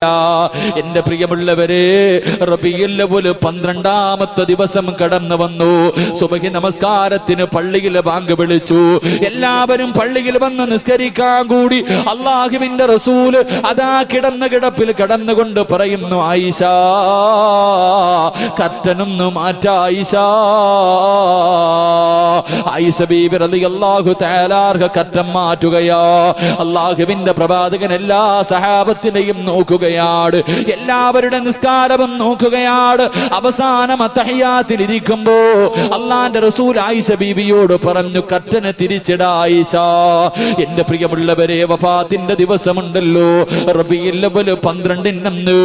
എന്റെ പ്രിയമുള്ളവരെ, റബീഉൽ അവ്വൽ 12ാമത്തെ ദിവസം കടന്നു വന്നു. സുബഹി നമസ്കാരത്തിന് പള്ളിയിൽ ബാങ്ക് വിളിച്ചു. എല്ലാവരും പള്ളിയിൽ വന്ന് നിസ്കരിക്കാൻ കൂടി. അല്ലാഹുവിന്റെ റസൂല് അതാ കിടന്ന കിടപ്പിൽ കടന്നുകൊണ്ട് പറയുന്നു, ആയിഷ കർട്ടനൊന്നു മാറ്റാ. ആയിഷ ബീബി റളിയല്ലാഹു തആല കർട്ടൻ മാറ്റുകയാ. അല്ലാഹുവിന്റെ പ്രവാചകൻ എല്ലാ സഹാബത്തിനെയും നോക്കുക, എല്ലാവരുടെ നിസ്കാരവും നോക്കുകയാണ്. അവസാനം തഹിയ്യാത്തിൽ ഇരിക്കുമ്പോ അല്ലാഹുവിന്റെ റസൂൽ ആയിഷ ബീവിയോട് പറഞ്ഞു, കർട്ടനെ തിരിച്ചിടാ ആയിഷ. എന്റെ പ്രിയമുള്ളവരെ, വഫാത്തിന്റെ ദിവസമുണ്ടല്ലോ, റബീഉൽ അവ്വൽ 12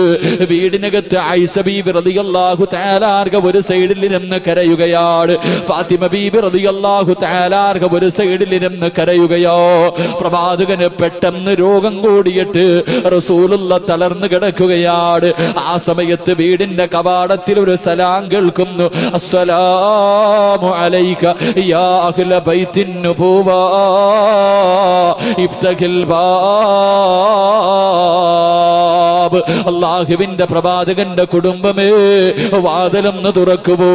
വീടിനകത്ത് ആയിഷ ബീവി റളിയല്ലാഹു തആല ഒരു സൈഡിൽ ഇരുന്ന് കരയുകയാണ്. ഫാത്തിമ ബീബി റളിയല്ലാഹു തആല ഒരു സൈഡിൽ ഇരുന്ന് കരയുകയോ. പ്രവാചകന് പെട്ടെന്ന് രോഗം കൂടിയിട്ട് റസൂലുള്ള തളർന്നു കിടക്കുകയാണ്. ആ സമയത്ത് വീടിന്റെ കവാടത്തിൽ ഒരു സലാം കേൾക്കുന്നു. അസ്സലാമു അലൈക യാ അഹ്ല ബൈത്തിൻ നുബുവ ഇഫ്തഹിൽ ബാബ്. അല്ലാഹുവിന്റെ പ്രവാചകന്റെ കുടുംബമേ, വാതിലൊന്ന് തുറക്കുമോ?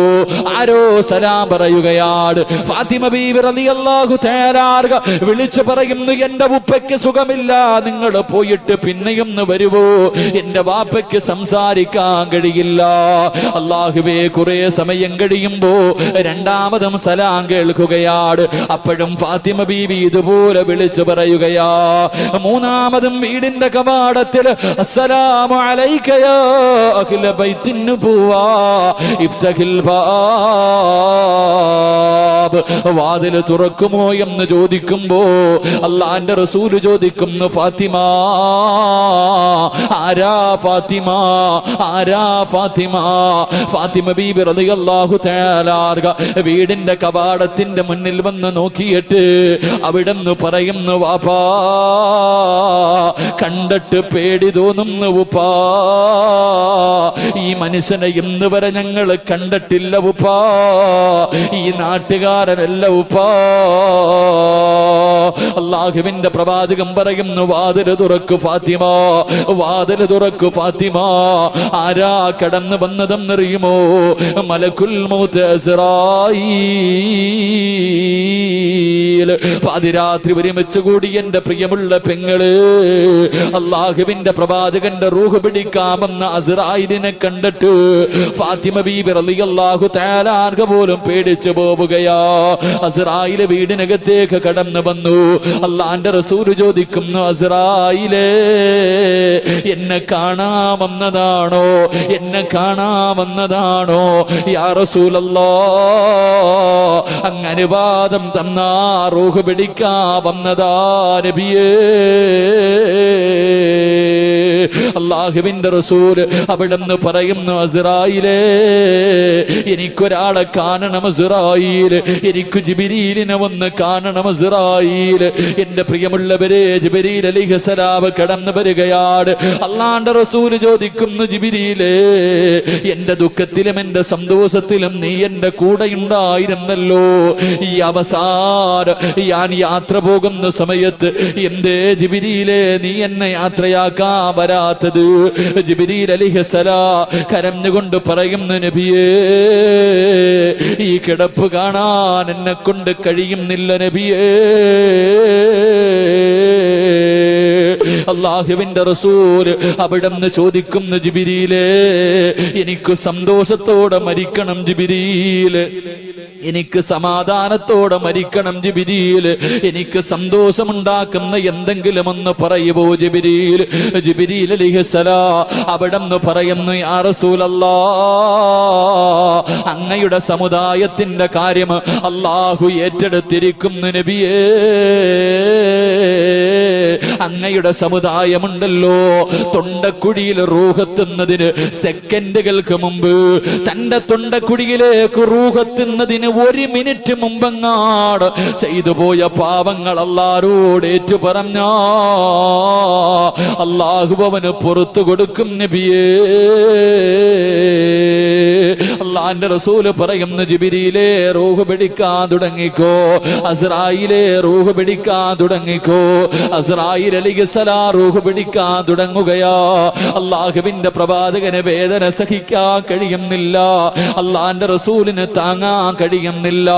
ആരോ സലാം പറയുകയാണ്. ഫാത്തിമ ബീവി റളിയല്ലാഹു തആല വിളിച്ചു പറയുന്നു, എന്റെ ഉപ്പയ്ക്ക് സുഖമില്ല, നിങ്ങൾ പോയിട്ട് പിന്നെയും വരുവോ? എന്റെ വാപ്പയ്ക്ക് സംസാരിക്കാൻ കഴിയില്ല. അല്ലാഹുവേ, കുറെ സമയം കഴിയുമ്പോ രണ്ടാമതും സലാം കേൾക്കുകയാണ്. അപ്പോഴും ഫാത്തിമ ബീവി ഇതുപോലെ വിളിച്ചു പറയുകയാ. മൂന്നാമതും വീടിന്റെ കവാടത്തിൽ അസ്സലാമു അലൈക യാ അഹ്ല ബൈത്തിൻ നുബുവ ഇഫ്തഹിൽ ബാബ്. വാതിൽ തുറക്കുമോ എന്ന് ചോദിക്കുമ്പോ അല്ലാഹുവിന്റെ റസൂൽ ചോദിക്കുന്നു, ഫാത്തിമ ആരാ ഫാത്തിമ, ആരാ ഫാത്തിമ? ഫാത്തിമ ബീബി റളിയല്ലാഹു തആല വീടിന്റെ കവാടത്തിന്റെ മുന്നിൽ വന്ന് നോക്കിയിട്ട് അവിടെന്ന് പറയുന്നു, വാപ്പാ കണ്ടിട്ട് പേടി തോന്നുന്നു ഉപ്പാ, ഈ മനുഷ്യനെ ഇന്ന് വരെ ഞങ്ങൾ കണ്ടിട്ടില്ല ഉപ്പാ, ഈ നാട്ടുകാരനല്ല ഉപ്പാ. അല്ലാഹുവിന്റെ പ്രവാചകൻ പറയുന്നു, വാതിൽ തുറക്കു ഫാത്തിമ, വാതിൽ തുറക്കു ഫാത്തിമ. ആരാ കടന്നു വന്നതെന്നറിയുമോ? മലക്കുൽ മൗത്ത് അസ്റായീൽ. പാതിരാത്രി ഒരുമിച്ച് കൂടി എന്റെ പ്രിയമുള്ള പെങ്ങള്, അല്ലാഹുവിന്റെ പ്രവാചകന്റെ റൂഹ് പിടിക്കാമെന്ന അസ്റായിലിനെ കണ്ടിട്ട് ഫാത്തിമ ബീബി റളിയല്ലാഹു തആല പോലും പേടിച്ചു പോവുകയാ. അസ്റായിൽ വീടിനകത്തേക്ക് കടന്നു വന്നു. അല്ലാഹുവിന്റെ റസൂൽ ചോദിക്കുന്നു, അസ്റായിലേ എന്നെ കാണാമെന്നതാണോ? എന്നെ കാണാമെന്നതാണോ? യാ റസൂലല്ലാഹ്, അങ്ങ് അനുവാദം തന്നാ റൂഹ് പിടിക്കാമെന്നതാ നബിയേ. അല്ലാഹുവിന്റെ റസൂൽ അവിടെന്ന് പറയുന്നു, അസ്റായിലേ എനിക്കൊരാളെ കാണണം അസ്റായിൽ, എനിക്ക് ജിബ്രീലിനെ ഒന്ന് കാണണം അസ്റായിൽ. എന്റെ പ്രിയമുള്ളവരെ, ജിബ്രീൽ അലൈഹിസ്സലാം കടന്നു വരികയാണ്. അല്ലാഹുവിന്റെ റസൂൽ ചോദിക്കുന്നു, ജിബ്രീലേ എന്റെ ദുഃഖത്തിലും എന്റെ സന്തോഷത്തിലും നീ എന്റെ കൂടെ ഉണ്ടായിരുന്നല്ലോ, ഈ അവസാനം ഞാൻ യാത്ര പോകുന്ന സമയത്ത് എന്തേ ജിബ്രീലേ നീ എന്നെ യാത്രയാക്കാൻ വരാത്തത്? ജിബ്രീൽ അലൈഹിസ്സലാം കരഞ്ഞുകൊണ്ട് പറയുന്നു, നബിയേ ഈ കിടപ്പ് കാണാൻ എന്നെ കൊണ്ട് കഴിയുന്നില്ല നബിയേ. അല്ലാഹുവിന്റെ റസൂൽ അവിടെന്ന് ചോദിക്കുന്നു, ജിബ്രീലേ എനിക്ക് സന്തോഷത്തോടെ മരിക്കണം ജിബ്രീൽ, എനിക്ക് സമാധാനത്തോടെ മരിക്കണം ജിബ്രീൽ, എനിക്ക് സന്തോഷമുണ്ടാക്കുന്ന എന്തെങ്കിലും ഒന്ന് പറയുവോ ജിബ്രീൽ? ജിബ്രീൽ അലൈഹിസ്സലാം അവിടെന്ന് പറയുന്നു, യാ റസൂലല്ലാഹ് അങ്ങയുടെ സമുദായത്തിന്റെ കാര്യം അല്ലാഹു ഏറ്റെടുത്തിരിക്കുന്നു നബിയേ. അങ്ങയുടെ സമുദായമുണ്ടല്ലോ, തൊണ്ടക്കുഴിയിൽ റൂഹെത്തുന്നതിന് സെക്കൻഡുകൾക്ക് മുമ്പ്, തന്റെ തൊണ്ടക്കുഴിയിലേക്ക് റൂഹെത്തുന്നതിന് 1 മിനിറ്റ് മുമ്പെങ്ങാട് ചെയ്തു പോയ പാവങ്ങൾ അല്ലാഹുവോട് ഏറ്റു പറഞ്ഞ അല്ലാഹു അവന് പുറത്തു കൊടുക്കും നബിയേ. അള്ളാന്റെ റസൂല് പറയുന്നു, ജിബ്രീലേ റൂഹ് പിടിക്കാൻ തുടങ്ങിക്കോ, അസ്രായിലേ റൂഹ് പിടിക്കാൻ തുടങ്ങിക്കോ. അസ്രായിൽ അലൈഹിസ്സലാം റൂഹ് പിടിക്കാൻ തുടങ്ങുകയാ. അള്ളാഹുവിന്റെ പ്രവാചകന് വേദന സഹിക്കാൻ കഴിയുന്നില്ല, അള്ളാന്റെ റസൂലിന് താങ്ങാൻ കഴിയുന്നില്ല.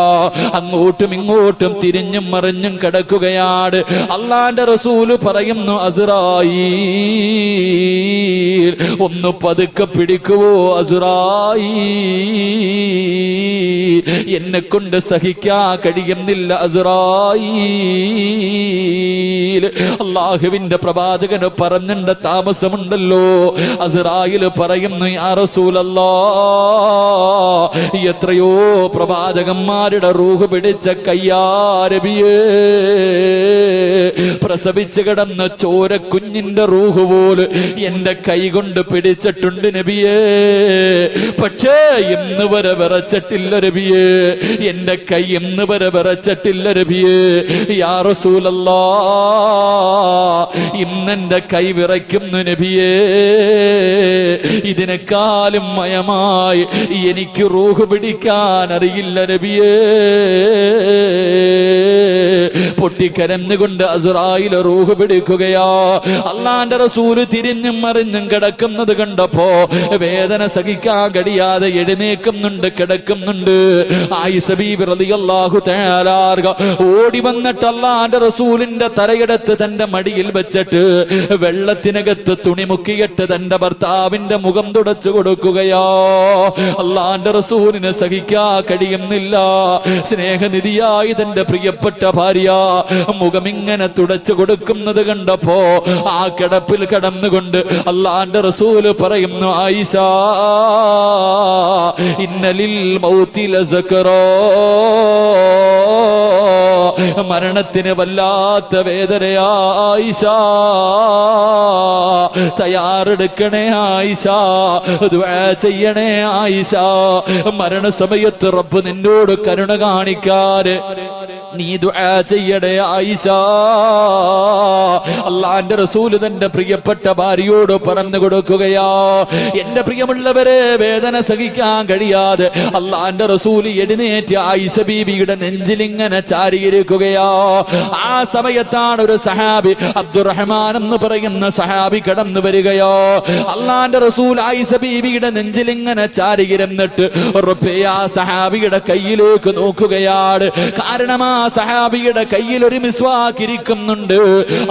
അങ്ങോട്ടും ഇങ്ങോട്ടും തിരിഞ്ഞും മറിഞ്ഞും കിടക്കുകയാണ്. അള്ളാന്റെ റസൂല് പറയുന്നു, അസ്രായീൽ ഒന്ന് പതുക്കെ പിടിക്കുവോ അസ്രായീൽ, എന്നെ കൊണ്ട് സഹിക്കാൻ കഴിയുന്നില്ല അസ്രായീൽ. അള്ളാഹുവിന്റെ പ്രവാചകന് പറഞ്ഞിട്ട് താമസമുണ്ടല്ലോ. അസ്രായീൽ പറയുന്നു, യാ റസൂലല്ലാഹ്, എത്രയോ പ്രവാചകന്മാരുടെ റൂഹ് പിടിച്ച കയ്യാരബിയേ, പ്രസവിച്ചു കിടന്ന ചോര കുഞ്ഞിന്റെ റൂഹ് പോല് എന്റെ കൈ കൊണ്ട് പിടിച്ചിട്ടുണ്ട് നബിയേ. പക്ഷേ ഇന്ന് വരെ വിറച്ചിട്ടില്ല നബിയേ, എന്റെ കൈ ഇന്ന് വരെ വിറച്ചിട്ടില്ല നബിയേ. യാ റസൂലല്ലാഹ്, ഇന്നെന്റെ കൈ വിറയ്ക്കുന്നു നബിയേ. ഇതിനേക്കാളും മയമായി എനിക്ക് റൂഹ് പിടിക്കാൻ അറിയില്ല നബിയേ. പൊട്ടിക്കരന്നുകൊണ്ട് അസ്രായിൽ റൂഹ് പിടിക്കുകയാ. അള്ളാന്റെ റസൂല് തിരിഞ്ഞും മറിഞ്ഞും കിടക്കുന്നത് കണ്ടപ്പോ വേദന സഹിക്കാൻ കഴിയാതെ എഴുന്നേക്കുന്നുണ്ട്, കിടക്കുന്നുണ്ട്. ആയിഷ ബീബി റളിയല്ലാഹു തആല ഓടി വന്നിട്ട് അള്ളാന്റെ റസൂലിന്റെ തലയെടുത്ത് തന്റെ മടിയിൽ വെച്ചിട്ട് വെള്ളത്തിനകത്ത് തുണി മുക്കിയിട്ട് തന്റെ ഭർത്താവിന്റെ മുഖം തുടച്ചു കൊടുക്കുകയാ. അള്ളാന്റെ റസൂലിന് സഹിക്കാൻ കഴിയുന്നില്ല. സ്നേഹനിധിയായി തന്റെ പ്രിയപ്പെട്ട ഭാര്യ മുഖം ഇങ്ങനെ തുടച്ചു കൊടുക്കുന്നത് കണ്ടപ്പോ ആ കിടപ്പിൽ കിടന്നുകൊണ്ട് അള്ളാന്റെ റസൂല് പറയുന്നു, ആയിഷ, ഇന്നലിൽ മൗതി ലസക്കറോ, മരണത്തിന് വല്ലാത്ത വേദനയാ ആയിഷ, തയ്യാറെടുക്കണേ ആയിഷ, ദുആ ചെയ്യണേ ആയിഷ. മരണസമയത്ത് റബ്ബ് നിന്നോട് കരുണ കാണിക്കാതെ നീ ദുആ ചെയ്യണേ ആയിഷ. അള്ളാന്റെ റസൂല് തന്റെ പ്രിയപ്പെട്ട ഭാര്യയോട് പറഞ്ഞു കൊടുക്കുകയാ. എന്റെ പ്രിയമുള്ളവരെ, വേദന സഹിക്കാൻ കഴിയാതെ അള്ളാന്റെ റസൂല് എഴുന്നേറ്റ് ആയിഷ ബീബിയുടെ നെഞ്ചിലിങ്ങനെ ചാരിയിരിക്കുകയാ. ആ സമയത്താണ് ഒരു സഹാബി, അബ്ദുറഹ്മാൻ എന്ന് പറയുന്ന സഹാബി കടന്നു വരികയോ. അള്ളാന്റെ റസൂൽ ആയിഷ ബീബിയുടെ നെഞ്ചിലിങ്ങനെ ചാരിയിരുന്നിട്ട് ആ സഹാബിയുടെ കയ്യിലേക്ക് നോക്കുകയാണ്. കാരണം ആ സഹാബിയുടെ കയ്യിൽ ഒരു മിസ്വാക്ക് ഇരിക്കുന്നുണ്ട്.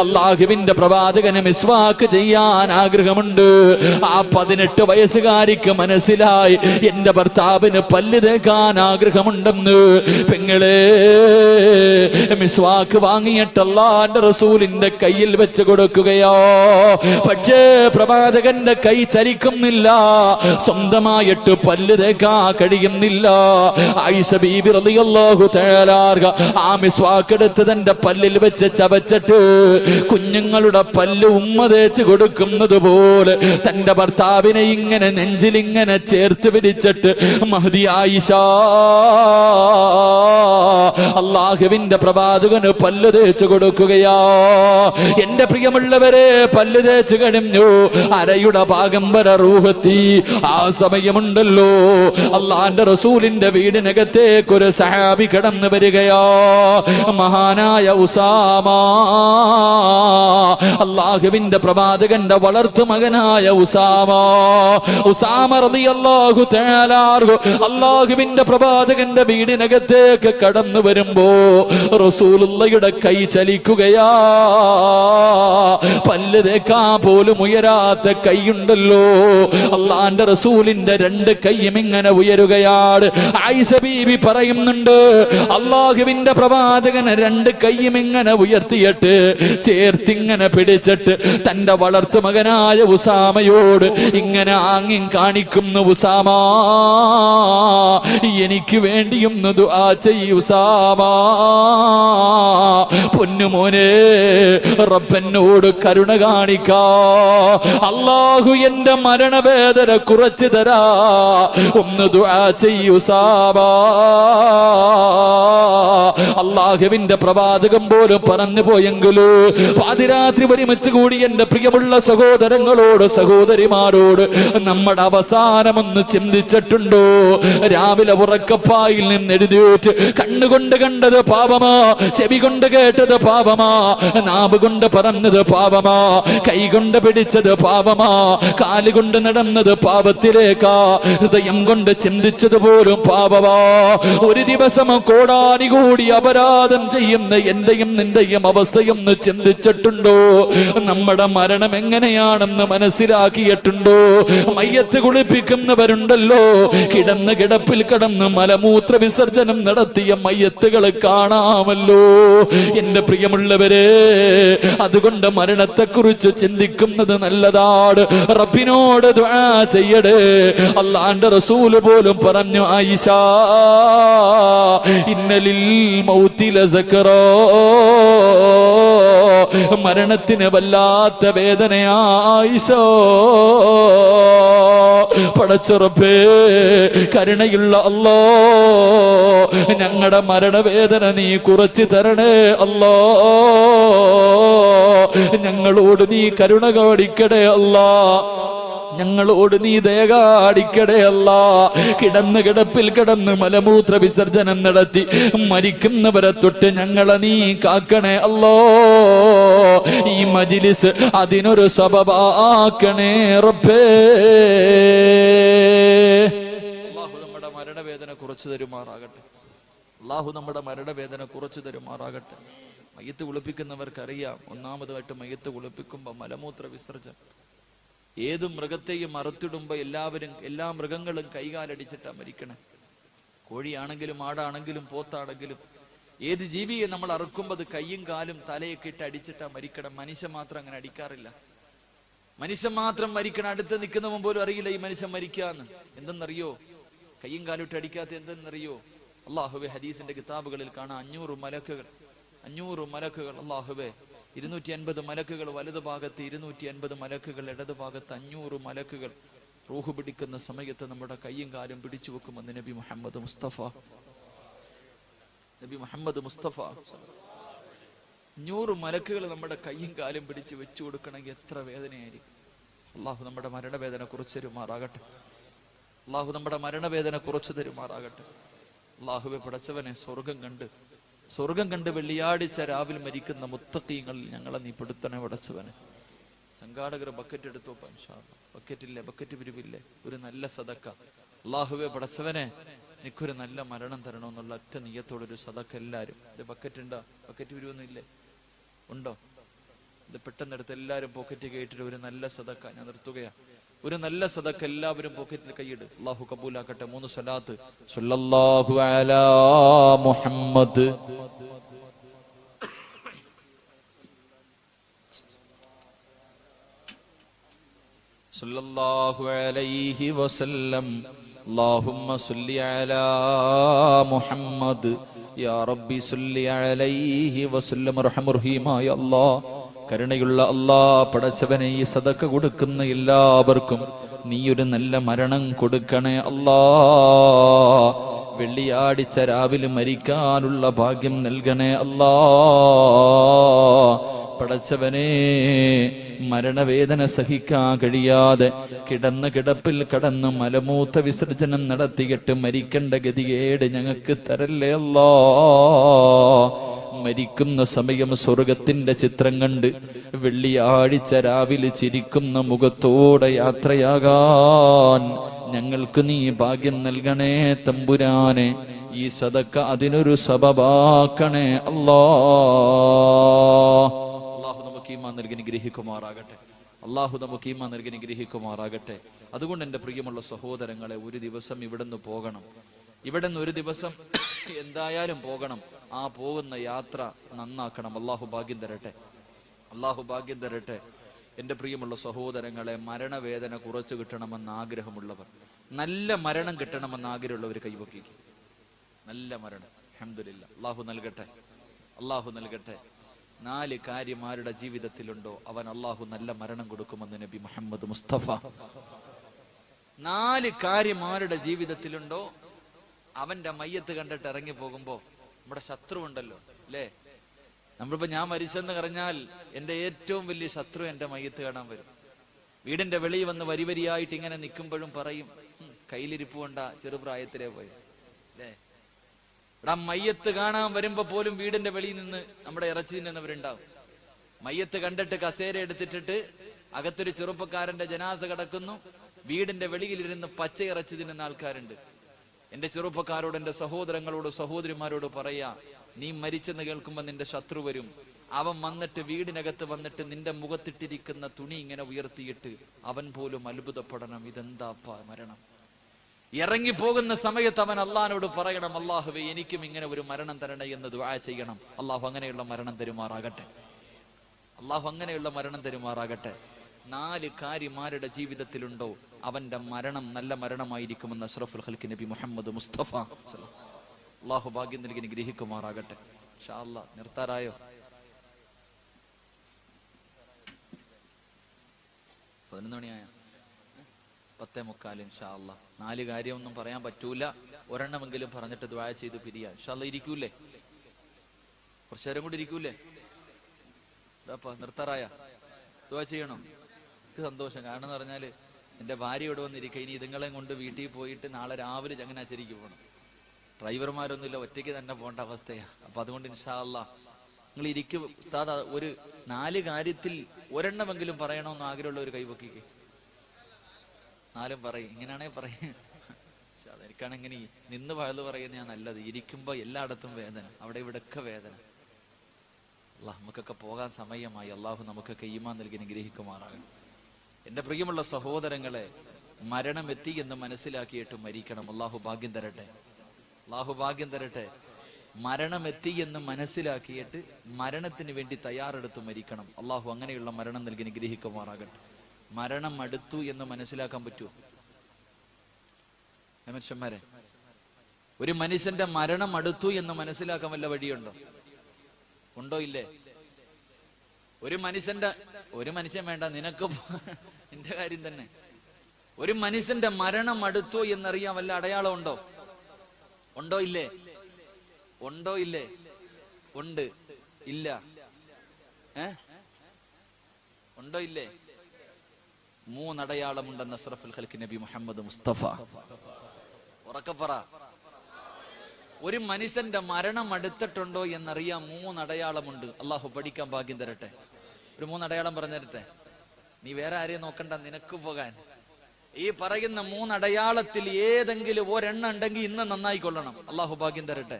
അള്ളാഹുവിന്റെ പ്രവാചകന് മിസ്വാക്ക് ചെയ്യാൻ ആഗ്രഹമുണ്ട്. ആ 18 വയസ്സുകാരിക്ക് മനസ്സിലായി, എന്റെ ഭർത്താവിന് പല്ല് തേക്കാൻ ആഗ്രഹമുണ്ടെന്ന്. പെങ്ങളെ, മിസ്വാക്ക് വാങ്ങിയിട്ട് അള്ളാന്റെ റസൂലിന്റെ കയ്യിൽ വെച്ച് കൊടുക്കുകയോ. പക്ഷേ പ്രവാചകന്റെ കൈ ചലിക്കുന്നില്ല, സ്വന്തമായിട്ട് പല്ല് തേക്കാൻ കഴിയുന്നില്ല. ആയിഷ ബീബി റളിയല്ലാഹു തആല ആ മിസ്വാക്ക് എടുത്ത് തന്റെ പല്ലിൽ വെച്ച് ചവച്ചിട്ട് കുഞ്ഞുങ്ങളുടെ പല്ല് ഉമ്മ തേച്ച് കൊടുക്കുന്നത് പോലെ തന്റെ ഭർത്താവിനെ ഇങ്ങനെ നെഞ്ചിലിങ്ങനെ ചേർത്ത് പിടിച്ചിട്ട് മഹദി ആയിഷ, അള്ളാഹുവിന്റെ പ്രവാചകന് പല്ല് തേച്ച് കൊടുക്കുകയാ. എന്റെ പ്രിയമുള്ളവരെ, പല്ല് തേച്ച് കഴിഞ്ഞു, അരയുടെ ഭാഗം വരെ റൂഹത്തി. ആ സമയമുണ്ടല്ലോ, അള്ളാന്റെ റസൂലിന്റെ വീടിനകത്തേക്ക് ഒരു സഹാബി കടന്നു വരികയോ. മഹാനായ ഉസാമ, അള്ളാഹുവിന്റെ പ്രവാചകന്റെ വളർത്തു മകനായ ഉസാമ. ഉസാമ റളിയല്ലാഹു തആല അള്ളാഹുവിന്റെ പ്രവാചകന്റെ വീടിനകത്തേക്ക് കടന്നു വരുമ്പോ റസൂലുള്ളാഹിയുടെ കൈ ചലിക്കുകയാ. പല്ല് തേക്കാൻ പോലും ഉയരാത്ത കൈയുണ്ടല്ലോ. അള്ളാന്റെ റസൂലിന്റെ 2 കൈയും ഇങ്ങനെ ഉയരുകയാണ്. ആയിഷ ബീബി പറയുന്നുണ്ട്, അള്ളാഹുവിന്റെ പ്രവാചകന് 2 കൈയും ഇങ്ങനെ ഉയർത്തിയിട്ട് ചേർത്തിങ്ങനെ പിടിച്ചിട്ട് തന്റെ വളർത്തു മകനായ ഉസാമയോട് ഇങ്ങനെ ആംഗ്യം കാണിക്കുന്നു. ഉസാമ, എനിക്ക് വേണ്ടിയൊന്ന് ദുആ ചെയ്യ് ഉസാമ. പൊന്നുമോനെ, റബ്ബനോട് കരുണ കാണിക്കാ. അല്ലാഹു എന്റെ മരണവേദന കുറച്ചു തരാ, ഒന്ന് ദുആ ചെയ്യ് ഉസാമ. അള്ളാഹുവിന്റെ പ്രവാചകം പോലും പറഞ്ഞു പോയെങ്കിലോ പാതിരാത്രി ഒരുമിച്ച് കൂടി എന്റെ പ്രിയമുള്ള സഹോദരങ്ങളോട് സഹോദരിമാരോട് നമ്മുടെ അവസാനമൊന്ന് ചിന്തിച്ചിട്ടുണ്ടോ? രാവിലെ ഉറക്കപ്പായിൽ നിന്ന് എഴുതിയിട്ട് കണ്ണുകൊണ്ട് കണ്ടത് പാപമാ, ചെവി കൊണ്ട് കേട്ടത് പാപമാ, നാവ് കൊണ്ട് പറഞ്ഞത് പാപമാ, കൈ കൊണ്ട് പിടിച്ചത് പാപമാ, കാലുകൊണ്ട് നടന്നത് പാപത്തിലേക്കാ, ഹൃദയം കൊണ്ട് ചിന്തിച്ചത് പോലും പാപമാ. ഒരു ദിവസം കോടാനുകൂടി അപരാധം ചെയ്യുന്ന എന്റെയും നിന്റെയും അവസ്ഥയൊന്ന് ചിന്തിച്ചിട്ടുണ്ടോ? നമ്മുടെ മരണം എങ്ങനെയാണെന്ന് മനസ്സിലാക്കിയിട്ടുണ്ടോ? മയ്യത്ത് കുളിപ്പിക്കുന്നവരുണ്ടല്ലോ, കിടന്ന് കിടപ്പിൽ കിടന്ന് മലമൂത്ര വിസർജനം നടത്തിയ മയ്യത്തുകൾ കാണാമല്ലോ. എന്റെ പ്രിയമുള്ളവരെ, അതുകൊണ്ട് മരണത്തെക്കുറിച്ച് ചിന്തിക്കുന്നത് നല്ലതാണ്. റബ്ബിനോട് ദുആ ചെയ്യടേ. അല്ലാഹുവിന്റെ റസൂല് പോലും പറഞ്ഞു, ആയിഷ ഇന്നലിൽ മൗതി ലസക്റാ, മരണത്തിന് വല്ലാത്ത വേദനയാ ആയിഷ. പടച്ചുറപ്പേ, കരുണയുള്ള അല്ലാ, ഞങ്ങളുടെ മരണവേദന നീ കുറച്ചു തരണേ അല്ലാ. ഞങ്ങളോട് നീ കരുണ കാണിക്കണേ അല്ലാ, ഞങ്ങളോട് നീ ദയ കാണിക്കണേ അല്ലാ. കിടന്ന് കിടപ്പിൽ കിടന്ന് മലമൂത്ര വിസർജനം നടത്തി മരിക്കുന്നവരെ തൊട്ട് ഞങ്ങളെ നീ കാക്കണേ അല്ലാ. ഈ മജ്ലിസ് അതിനൊരു സബബാക്കണേ റബ്ബേ. അല്ലാഹു നമ്മുടെ മരണവേദന കുറച്ചു തരുമാറാകട്ടെ. അല്ലാഹു നമ്മുടെ മരണവേദന കുറച്ചു തരുമാറാകട്ടെ. മയ്യത്ത് കുളിപ്പിക്കുന്നവർക്കറിയാം, ഒന്നാമതായിട്ട് മയ്യത്ത് കുളിപ്പിക്കുമ്പോൾ മലമൂത്ര വിസർജനം. ഏത് മൃഗത്തെയും അറുത്തിടുമ്പോ എല്ലാ മൃഗങ്ങളും കൈകാലടിച്ചിട്ടാ മരിക്കണേ. കോഴിയാണെങ്കിലും ആടാണെങ്കിലും പോത്താണെങ്കിലും ഏത് ജീവിയെ നമ്മൾ അറുക്കുമ്പോൾ അത് കയ്യും കാലും തലയൊക്കെ ഇട്ട് അടിച്ചിട്ടാ മരിക്കണം. മനുഷ്യൻ മാത്രം അങ്ങനെ അടിക്കാറില്ല. മനുഷ്യൻ മാത്രം മരിക്കണം. അടുത്ത് നിൽക്കുന്നവൻ പോലും അറിയില്ല ഈ മനുഷ്യൻ മരിക്കാന്ന്. എന്തെന്നറിയോ? കയ്യും കാലും ഇട്ട് അടിക്കാത്ത എന്തെന്നറിയോ? അള്ളാഹുവെ ഹദീസിന്റെ കിതാബുകളിൽ കാണാം, 500 മലക്കുകൾ അള്ളാഹുവെ, 250 മലക്കുകൾ വലതു ഭാഗത്ത്, 250 മലക്കുകൾ ഇടതു ഭാഗത്ത്, 500 മലക്കുകൾ റൂഹ് പിടിക്കുന്ന സമയത്ത് നമ്മുടെ കയ്യും കാലും പിടിച്ചു വെക്കുമെന്ന് നബി മുഹമ്മദ് മുസ്തഫ 500 മലക്കുകൾ നമ്മുടെ കയ്യും കാലും പിടിച്ച് വെച്ചു കൊടുക്കണമെങ്കിൽ എത്ര വേദനയായിരിക്കും. അള്ളാഹു നമ്മുടെ മരണവേദന കുറച്ചു തരുമാറാകട്ടെ. അള്ളാഹു നമ്മുടെ മരണവേദന കുറച്ചു തരുമാറാകട്ടെ. അള്ളാഹുവെ പടച്ചവനെ, സ്വർഗം കണ്ട് വെള്ളിയാഴ്ച രാവിലെ മരിക്കുന്ന മുത്തഖീങ്ങളിൽ ഞങ്ങളെ നീ പെടുത്തണേ പടച്ചവനെ. സംഘാടകർ ബക്കറ്റ് എടുത്തോ, ബക്കറ്റില്ലേ, ബക്കറ്റ് പിരിവില്ലേ, ഒരു നല്ല സദക്ക. അള്ളാഹുവെ പടച്ചവനെ, എനിക്കൊരു നല്ല മരണം തരണമെന്നുള്ള ഒറ്റ നീയത്തോടൊരു സദക്ക എല്ലാവരും. ഇത് ബക്കറ്റ് ഉണ്ടോ? ബക്കറ്റ് പിരിവൊന്നും ഇല്ലേ? ഉണ്ടോ? ഇത് പെട്ടെന്നെടുത്ത് എല്ലാവരും പോക്കറ്റ് കയറ്റിട്ട് ഒരു നല്ല സദക്ക. ഞാൻ നിർത്തുകയാ. ഒരു നല്ല സദക്ക എല്ലാവരും പോക്കറ്റിൽ കൈയിട്. അള്ളാഹു കബൂലാക്കട്ടെ. 3 സ്വലാത്ത്. സ്വല്ലല്ലാഹു അലാ മുഹമ്മദ്, സ്വല്ലല്ലാഹു അലൈഹി വസല്ലം, അല്ലാഹുമ്മ സ്വല്ലി അലാ മുഹമ്മദ്, യാ റബ്ബി സ്വല്ലി അലൈഹി വസല്ലം. റഹ്മത്തുറഹീമായ അല്ലാഹ്, കരുണയുള്ള അല്ലാ, പടച്ചവനെ, ഈ സദക്ക കൊടുക്കുന്ന എല്ലാവർക്കും നീ ഒരു നല്ല മരണം കൊടുക്കണേ അല്ലാ. വെള്ളിയാഴ്ച രാവിലെ മരിക്കാനുള്ള ഭാഗ്യം നൽകണേ അല്ലാ. പടച്ചവനെ, മരണവേദന സഹിക്കാൻ കഴിയാതെ കിടന്ന് കിടപ്പിൽ കടന്ന് മലമൂത്ര വിസർജനം നടത്തിയിട്ട് മരിക്കേണ്ട ഗതികേട് ഞങ്ങൾക്ക് തരല്ലേ അല്ലാ. മരിക്കുന്ന സമയം സ്വർഗത്തിന്റെ ചിത്രം കണ്ട് വെള്ളിയാഴ്ച രാവിലെ ചിരിക്കുന്ന മുഖത്തോടെ യാത്രയാകാൻ ഞങ്ങൾക്ക് നീ ഭാഗ്യം നൽകണേ തമ്പുരാനെ. ഈ സദക്ക അതിനൊരു സബബാക്കണേ അല്ലാ. അല്ലാഹു നമുക്ക് ഈമാൻ നൽകി അനുഗ്രഹിക്കുമാറാകട്ടെ. അല്ലാഹു നമുക്ക് ഈമാൻ നൽകി അനുഗ്രഹിക്കുമാറാകട്ടെ. അതുകൊണ്ട് എൻ്റെ പ്രിയമുള്ള സഹോദരങ്ങളെ, ഒരു ദിവസം ഇവിടുന്ന് പോകണം. ഇവിടുന്ന് ഒരു ദിവസം എന്തായാലും പോകണം. ആ പോകുന്ന യാത്ര നന്നാക്കണം. അല്ലാഹു ഭാഗ്യം തരട്ടെ. അല്ലാഹു ഭാഗ്യം തരട്ടെ. എൻ്റെ പ്രിയമുള്ള സഹോദരങ്ങളെ, മരണവേദന കുറച്ചു കിട്ടണമെന്ന് ആഗ്രഹമുള്ളവർ, നല്ല മരണം കിട്ടണമെന്ന് ആഗ്രഹമുള്ളവർ കൈവക്കിക്കും. നല്ല മരണം അൽഹംദുലില്ലാഹ് അല്ലാഹു നൽകട്ടെ. അല്ലാഹു നൽകട്ടെ. 4 കാര്യം ആരുടെ ജീവിതത്തിലുണ്ടോ അവൻ അല്ലാഹു നല്ല മരണം കൊടുക്കുമെന്ന് നബി മുഹമ്മദ് മുസ്തഫ. 4 കാര്യം ആരുടെ ജീവിതത്തിലുണ്ടോ അവന്റെ മയ്യത്ത് കണ്ടിട്ട് ഇറങ്ങി പോകുമ്പോ നമ്മുടെ ശത്രു ഉണ്ടല്ലോ അല്ലേ? നമ്മളിപ്പോ ഞാൻ മരിച്ചെന്ന് പറഞ്ഞാൽ എന്റെ ഏറ്റവും വലിയ ശത്രു എന്റെ മയ്യത്ത് കാണാൻ വരും. വീടിന്റെ വെളിയിൽ വന്ന് വരി വരിയായിട്ട് ഇങ്ങനെ നിൽക്കുമ്പോഴും പറയും, കയ്യിലിരിപ്പ് കൊണ്ട ചെറുപ്രായത്തിലേ പോയി അല്ലേ? ഇവിടെ മയ്യത്ത് കാണാൻ വരുമ്പോ പോലും വീടിന്റെ വെളിയിൽ നിന്ന് നമ്മുടെ ഇറച്ചി തിന്നുന്നവരുണ്ടാവും. മയ്യത്ത് കണ്ടിട്ട് കസേര എടുത്തിട്ടിട്ട് അകത്തൊരു ചെറുപ്പക്കാരന്റെ ജനാസ കിടക്കുന്നു, വീടിന്റെ വെളിയിലിരുന്ന് പച്ച ഇറച്ചി തിന്നുന്ന ആൾക്കാരുണ്ട്. എന്റെ ചെറുപ്പക്കാരോട്, എന്റെ സഹോദരങ്ങളോട്, സഹോദരിമാരോട് പറയാ, നീ മരിച്ചെന്ന് കേൾക്കുമ്പോ നിന്റെ ശത്രു വരും. അവൻ വന്നിട്ട് വീടിനകത്ത് വന്നിട്ട് നിന്റെ മുഖത്തിട്ടിരിക്കുന്ന തുണി ഇങ്ങനെ ഉയർത്തിയിട്ട് അവൻ പോലും അത്ഭുതപ്പെടണം, ഇതെന്താ മരണം. ഇറങ്ങി പോകുന്ന സമയത്ത് അവൻ അള്ളാഹിനോട് പറയണം, അള്ളാഹുവേ എനിക്കും ഇങ്ങനെ ഒരു മരണം തരണേ എന്ന് ദുആ ചെയ്യണം. അള്ളാഹു അങ്ങനെയുള്ള മരണം തരുമാറാകട്ടെ. അള്ളാഹു അങ്ങനെയുള്ള മരണം തരുമാറാകട്ടെ. 4 കാര്യമാരുടെ ജീവിതത്തിലുണ്ടോ അവന്റെ മരണം നല്ല മരണമായിരിക്കുമെന്ന് അഷ്റഫുൽ ഖൽഖ് നബി മുഹമ്മദ് മുസ്തഫ. അള്ളാഹു ഭാഗ്യം നൽകി അനുഗ്രഹിക്കുമാറാകട്ടെ. ഇൻഷാ അല്ലാഹ് നിർത്താറായോ? 11 മണിയായ 10:45. ഇൻഷാ അല്ലാഹ് 4 കാര്യമൊന്നും പറയാൻ പറ്റൂല, ഒരെണ്ണമെങ്കിലും പറഞ്ഞിട്ട് ദുആ ചെയ്ത് പിരിയാ. ഇൻഷാ അല്ലാഹ് ഇരിക്കൂലേ? കുറച്ചു നേരം കൂടി ഇരിക്കൂലേ? നിർത്താറായ? ദുആ ചെയ്യണോ? എനിക്ക് സന്തോഷം. കാരണം എന്ന് പറഞ്ഞാല് എന്റെ ഭാര്യ ഇവിടെ വന്നിരിക്കുക. ഇനി ഇതുങ്ങളെ കൊണ്ട് വീട്ടിൽ പോയിട്ട് നാളെ രാവിലെ ചങ്ങനാശ്ശേരിക്ക് പോകണം. ഡ്രൈവർമാരൊന്നുമില്ല, ഒറ്റയ്ക്ക് തന്നെ പോകേണ്ട അവസ്ഥയാ. അപ്പൊ അതുകൊണ്ട് ഇൻഷാ അല്ലാഹ് നിങ്ങൾ ഇരിക്കും. ഉസ്താദ് ഒരു 4 കാര്യത്തിൽ ഒരെണ്ണമെങ്കിലും പറയണമെന്ന് ആഗ്രഹമുള്ള ഒരു കൈവക്കിക്ക്. 4 പറയും. ഇങ്ങനെയാണെ പറയും. എനിക്കാണെങ്ങനെ നിന്ന് വയല് പറയുന്ന ഞാൻ നല്ലത്. ഇരിക്കുമ്പോ എല്ലായിടത്തും വേദന, അവിടെ ഇവിടെയൊക്കെ വേദന. അള്ളാഹ് നമുക്കൊക്കെ പോകാൻ സമയമായി. അള്ളാഹു നമുക്കൊക്കെ ഈമാൻ നൽകി അനുഗ്രഹിക്കുമാറാകണം. എന്റെ പ്രിയമുള്ള സഹോദരങ്ങളെ, മരണം എത്തി എന്ന് മനസ്സിലാക്കിയിട്ട് മരിക്കണം. അള്ളാഹു ഭാഗ്യം തരട്ടെ. അള്ളാഹു ഭാഗ്യം തരട്ടെ. മരണം എത്തി എന്ന് മനസ്സിലാക്കിയിട്ട് മരണത്തിന് വേണ്ടി തയ്യാറെടുത്ത് മരിക്കണം. അള്ളാഹു അങ്ങനെയുള്ള മരണം നൽകി അനുഗ്രഹിക്കുമാറാകട്ടെ. മരണം അടുത്തു എന്ന് മനസ്സിലാക്കാൻ പറ്റുമോ മനുഷ്യന്മാരെ? ഒരു മനുഷ്യന്റെ മരണം അടുത്തു എന്ന് മനസ്സിലാക്കാൻ വല്ല വഴിയുണ്ടോ? ഉണ്ടോ? ഇല്ലേ? ഒരു മനുഷ്യൻ വേണ്ട, നിനക്ക് നിന്റെ കാര്യം തന്നെ. ഒരു മനുഷ്യന്റെ മരണം അടുത്തോ എന്നറിയാൻ വല്ല അടയാളം ഉണ്ടോ? ഉണ്ടോ? ഇല്ലേ? ഉണ്ടോ? ഇല്ലേ? ഉണ്ട്. ഇല്ല? ഉണ്ടോ? ഇല്ലേ? 3 അടയാളമുണ്ടെന്ന് അഷ്റഫുൽ ഖൽഖ് നബി മുഹമ്മദ് മുസ്തഫ. ഉറക്കെ പറ. ഒരു മനുഷ്യന്റെ മരണം അടുത്തിട്ടുണ്ടോ എന്നറിയാൻ 3 അടയാളമുണ്ട്. അള്ളാഹു പഠിക്കാൻ ഭാഗ്യം തരട്ടെ. ഒരു 3 അടയാളം പറഞ്ഞു തരട്ടെ. നീ വേറെ ആരെയും നോക്കണ്ട, നിനക്ക് പോകാൻ. ഈ പറയുന്ന 3 അടയാളത്തിൽ ഏതെങ്കിലും ഒരെണ്ണം ഉണ്ടെങ്കിൽ ഇന്ന് നന്നായിക്കൊള്ളണം. അള്ളാഹു ഭാഗ്യം തരട്ടെ.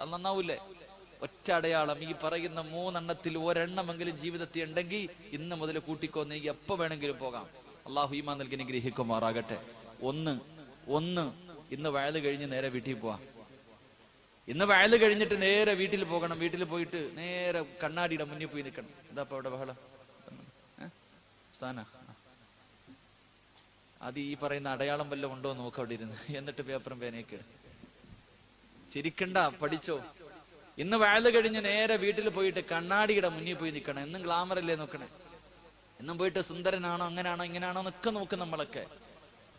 അത് നന്നാവൂലേ? ഒറ്റ അടയാളം. ഈ പറയുന്ന 3 എണ്ണത്തിൽ ഒരെണ്ണമെങ്കിലും ജീവിതത്തിൽ ഉണ്ടെങ്കിൽ ഇന്ന് മുതൽ കൂട്ടിക്കോ, നീ എപ്പോ വേണമെങ്കിലും പോകാം. അള്ളാഹു ഈമാൻ നൽകി അനുഗ്രഹിക്കുമാറാകട്ടെ. ഒന്ന് ഇന്ന് വയല് കഴിഞ്ഞ് നേരെ വീട്ടിൽ പോവാം. ഇന്ന് വയല് കഴിഞ്ഞിട്ട് നേരെ വീട്ടിൽ പോകണം. വീട്ടിൽ പോയിട്ട് നേരെ കണ്ണാടിയുടെ മുന്നിൽ പോയി നിൽക്കണം. എന്താ അപ്പൊ അവിടെ ബഹളം? സ്ഥാന അത് ഈ പറയുന്ന അടയാളം വല്ലതും ഉണ്ടോ നോക്ക് അവിടെ ഇരുന്ന്. എന്നിട്ട് പേപ്പറും പേനയൊക്കെ ചിരിക്കണ്ട, പഠിച്ചോ. ഇന്ന് വയല് കഴിഞ്ഞ് നേരെ വീട്ടിൽ പോയിട്ട് കണ്ണാടിയുടെ മുന്നിൽ പോയി നിൽക്കണം. എന്നും ഗ്ലാമറല്ലേ നോക്കണേ? എന്നും പോയിട്ട് സുന്ദരനാണോ, അങ്ങനാണോ, ഇങ്ങനാണോ എന്നൊക്കെ നോക്കും നമ്മളൊക്കെ.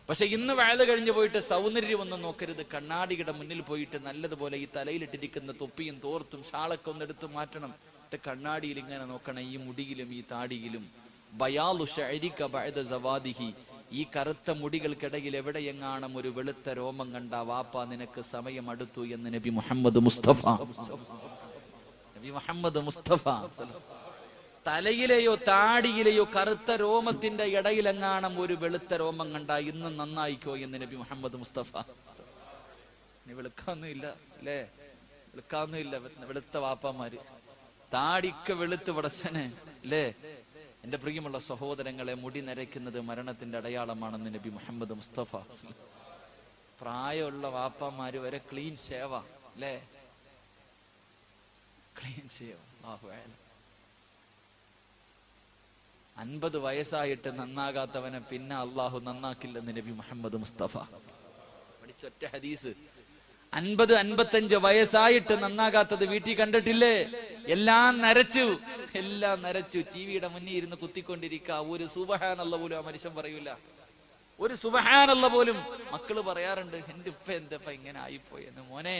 പക്ഷെ ഇന്ന് വയല് കഴിഞ്ഞ് പോയിട്ട് സൗന്ദര്യം ഒന്നും നോക്കരുത്. കണ്ണാടിയുടെ മുന്നിൽ പോയിട്ട് നല്ലതുപോലെ ഈ തലയിലിട്ടിരിക്കുന്ന തൊപ്പിയും തോർത്തും ഷാളൊക്കെ ഒന്ന് എടുത്ത് മാറ്റണം. കണ്ണാടിയിൽ ഇങ്ങനെ നോക്കണം. ഈ മുടിയിലും ഈ താടിയിലും ബയാലു ശഅരിക ബഅദ സവാദിഹി, ഈ കറുത്ത മുടികൾക്കിടയിൽ എവിടെയെങ്ങാണം ഒരു വെളുത്ത രോമം കണ്ട വാപ്പ നിനക്ക് സമയം അടുത്തു എന്ന് നബി മുഹമ്മദ് മുസ്തഫ. നബി മുഹമ്മദ് മുസ്തഫ തലയിലെയോ താടിയിലെയോ കറുത്ത രോമത്തിന്റെ ഇടയിലെങ്ങാണം ഒരു വെളുത്ത രോമം കണ്ട ഇന്ന് നന്നായിക്കോ എന്ന് നബി മുഹമ്മദ് മുസ്തഫ. നീ വെളുക്കാവുന്നില്ല അല്ലേ? വെളുക്കാവുന്നില്ല. വെളുത്ത വാപ്പമാര് താടിക്ക് വെളുത്ത് പടച്ചനെ അല്ലേ? എന്റെ പ്രിയമുള്ള സഹോദരങ്ങളെ, മുടി നരയ്ക്കുന്നത് മരണത്തിന്റെ അടയാളമാണെന്ന് നബി മുഹമ്മദ് മുസ്തഫ. പ്രായമുള്ള വാപ്പമാര് വരെ ക്ലീൻ ഷേവ അല്ലേ? Clean shave. 50 വയസ്സായിട്ട് നന്നാകാത്തവനെ പിന്നെ അള്ളാഹു നന്നാക്കില്ലെന്ന് നബി മുഹമ്മദ് മുസ്തഫ. പഠിച്ചൊറ്റ ഹദീസ്. 50-55 വയസ്സായിട്ട് നന്നാകാത്തത് വീട്ടിൽ കണ്ടിട്ടില്ലേ? എല്ലാം നരച്ചു. ടിവിയുടെ മുന്നിൽ ഇരുന്ന് കുത്തിക്കൊണ്ടിരിക്കുക. ഒരു സുബ്ഹാനല്ലാഹ് പോലും ആ മനുഷ്യൻ പറയൂല. ഒരു സുബ്ഹാനല്ലാഹ് പോലും. മക്കള് പറയാറുണ്ട്, എന്റെ ഉപ്പ എന്തപ്പ ഇങ്ങനെ ആയിപ്പോയെന്ന്. മോനെ,